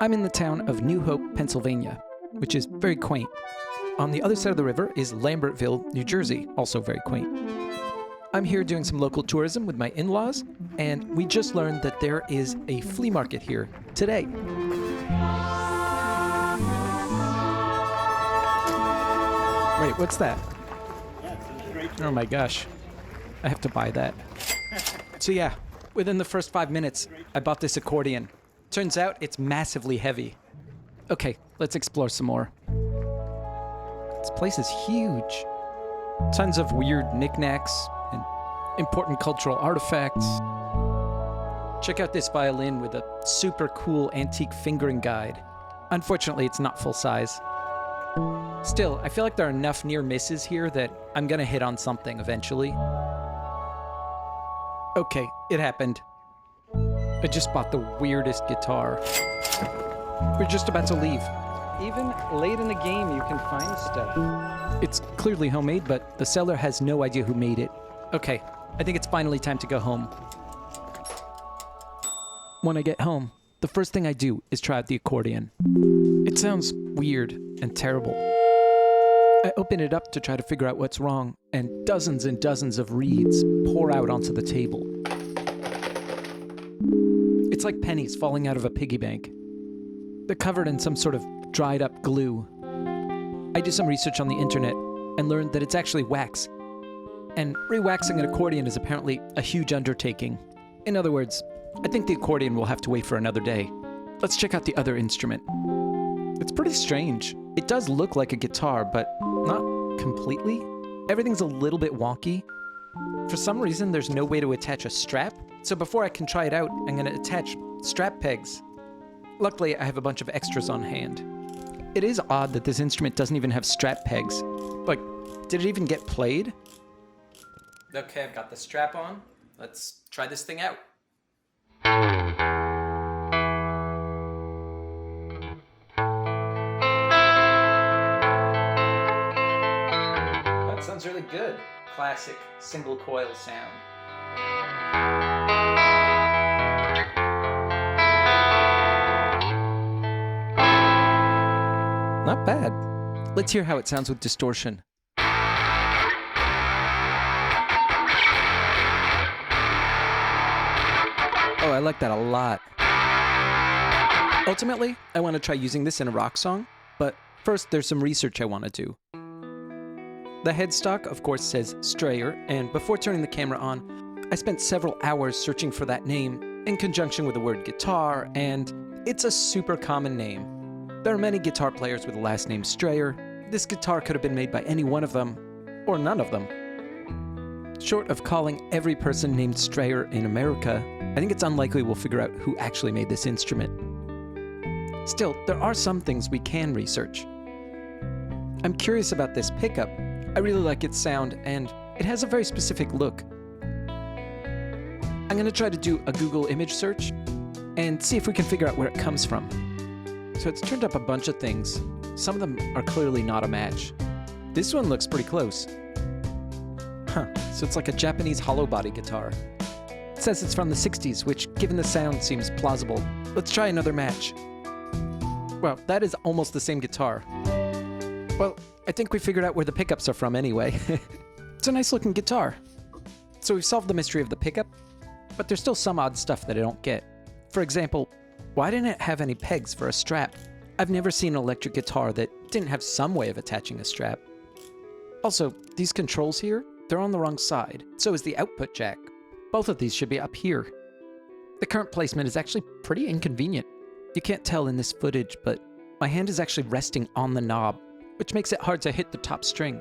I'm in the town of New Hope, Pennsylvania, which is very quaint. On the other side of the river is Lambertville, New Jersey, also very quaint. I'm here doing some local tourism with my in-laws, and we just learned that there is a flea market here today. Wait, what's that? Oh my gosh. I have to buy that. So yeah, within the first 5 minutes, I bought this accordion. Turns out it's massively heavy. Okay, let's explore some more. This place is huge. Tons of weird knickknacks and important cultural artifacts. Check out this violin with a super cool antique fingering guide. Unfortunately, it's not full size. Still, I feel like there are enough near misses here that I'm gonna hit on something eventually. Okay, it happened. I just bought the weirdest guitar. We're just about to leave. Even late in the game, you can find stuff. It's clearly homemade, but the seller has no idea who made it. Okay, I think it's finally time to go home. When I get home, the first thing I do is try out the accordion. It sounds weird and terrible. I open it up to try to figure out what's wrong, and dozens of reeds pour out onto the table. It's like pennies falling out of a piggy bank. They're covered in some sort of dried up glue. I did some research on the internet and learned that it's actually wax. And re-waxing an accordion is apparently a huge undertaking. In other words, I think the accordion will have to wait for another day. Let's check out the other instrument. It's pretty strange. It does look like a guitar, but not completely. Everything's a little bit wonky. For some reason, there's no way to attach a strap. So before I can try it out, I'm gonna attach strap pegs. Luckily, I have a bunch of extras on hand. It is odd that this instrument doesn't even have strap pegs. Like, did it even get played? Okay, I've got the strap on. Let's try this thing out. That sounds really good. Classic single coil sound. Not bad. Let's hear how it sounds with distortion. Oh, I like that a lot. Ultimately, I want to try using this in a rock song, but first there's some research I want to do. The headstock, of course, says Strayer, and before turning the camera on, I spent several hours searching for that name in conjunction with the word guitar, and it's a super common name. There are many guitar players with the last name Strayer. This guitar could have been made by any one of them, or none of them. Short of calling every person named Strayer in America, I think it's unlikely we'll figure out who actually made this instrument. Still, there are some things we can research. I'm curious about this pickup. I really like its sound, and it has a very specific look. I'm gonna try to do a Google image search and see if we can figure out where it comes from. So it's turned up a bunch of things. Some of them are clearly not a match. This one looks pretty close. Huh, so it's like a Japanese hollow body guitar. It says it's from the 60s, which, given the sound, seems plausible. Let's try another match. Well, that is almost the same guitar. Well, I think we figured out where the pickups are from anyway. It's a nice looking guitar. So we've solved the mystery of the pickup, but there's still some odd stuff that I don't get. For example, why didn't it have any pegs for a strap? I've never seen an electric guitar that didn't have some way of attaching a strap. Also, these controls here, they're on the wrong side. So is the output jack. Both of these should be up here. The current placement is actually pretty inconvenient. You can't tell in this footage, but my hand is actually resting on the knob, which makes it hard to hit the top string.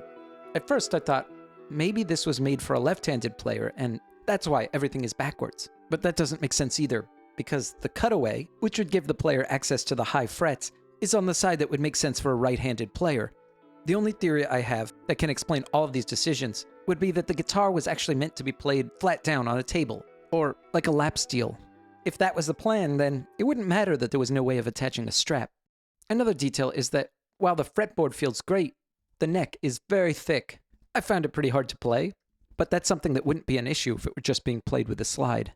At first I thought, maybe this was made for a left-handed player, and that's why everything is backwards. But that doesn't make sense either, because the cutaway, which would give the player access to the high frets, is on the side that would make sense for a right-handed player. The only theory I have that can explain all of these decisions would be that the guitar was actually meant to be played flat down on a table, or like a lap steel. If that was the plan, then it wouldn't matter that there was no way of attaching a strap. Another detail is that while the fretboard feels great, the neck is very thick. I found it pretty hard to play, but that's something that wouldn't be an issue if it were just being played with a slide.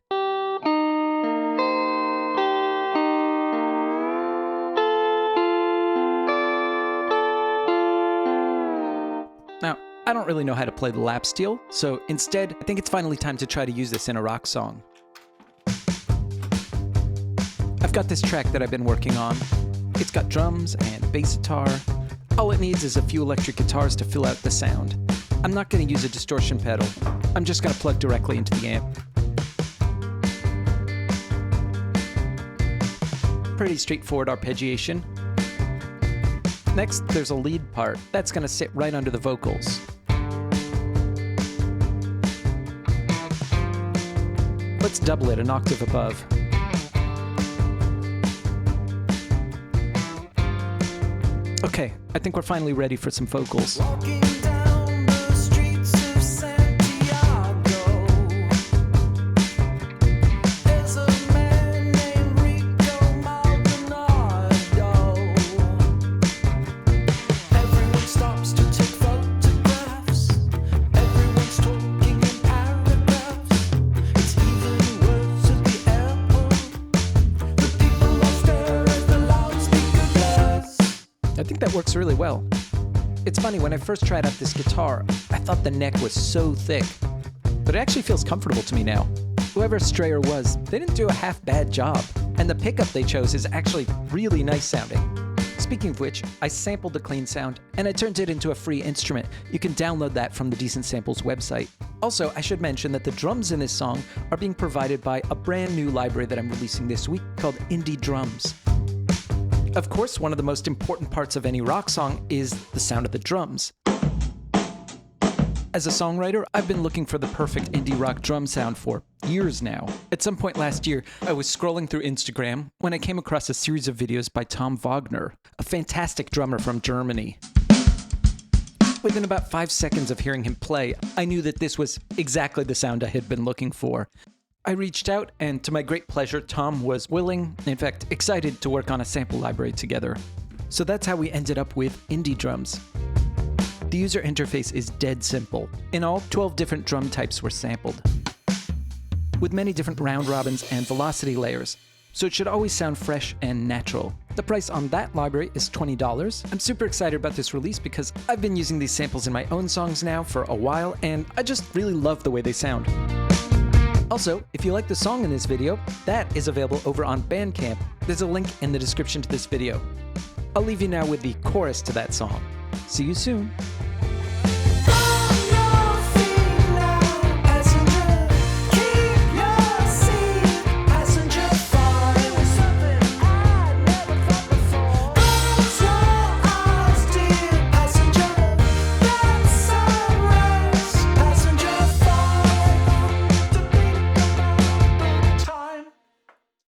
I don't really know how to play the lap steel, so instead, I think it's finally time to try to use this in a rock song. I've got this track that I've been working on. It's got drums and bass guitar. All it needs is a few electric guitars to fill out the sound. I'm not going to use a distortion pedal. I'm just going to plug directly into the amp. Pretty straightforward arpeggiation. Next, there's a lead part. That's going to sit right under the vocals. Let's double it an octave above. Okay, I think we're finally ready for some vocals. Walking down the streets of Santiago, there's a man named Rico Maldonado. Everyone stops to take photographs. Everyone's talking in paragraphs. It's even worse at the airport. The people all stare as the loudspeaker blares. I think that works really well. It's funny, when I first tried out this guitar, I thought the neck was so thick, but it actually feels comfortable to me now. Whoever Strayer was, they didn't do a half-bad job, and the pickup they chose is actually really nice sounding. Speaking of which, I sampled the clean sound, and I turned it into a free instrument. You can download that from the Decent Samples website. Also, I should mention that the drums in this song are being provided by a brand new library that I'm releasing this week called Indie Drums. Of course, one of the most important parts of any rock song is the sound of the drums. As a songwriter, I've been looking for the perfect indie rock drum sound for years now. At some point last year, I was scrolling through Instagram when I came across a series of videos by Tom Wagner, a fantastic drummer from Germany. Within about 5 seconds of hearing him play, I knew that this was exactly the sound I had been looking for. I reached out, and to my great pleasure, Tom was willing, in fact, excited to work on a sample library together. So that's how we ended up with Indie Drums. The user interface is dead simple. In all, 12 different drum types were sampled, with many different round robins and velocity layers, so it should always sound fresh and natural. The price on that library is $20. I'm super excited about this release because I've been using these samples in my own songs now for a while, and I just really love the way they sound. Also, if you like the song in this video, that is available over on Bandcamp. There's a link in the description to this video. I'll leave you now with the chorus to that song. See you soon.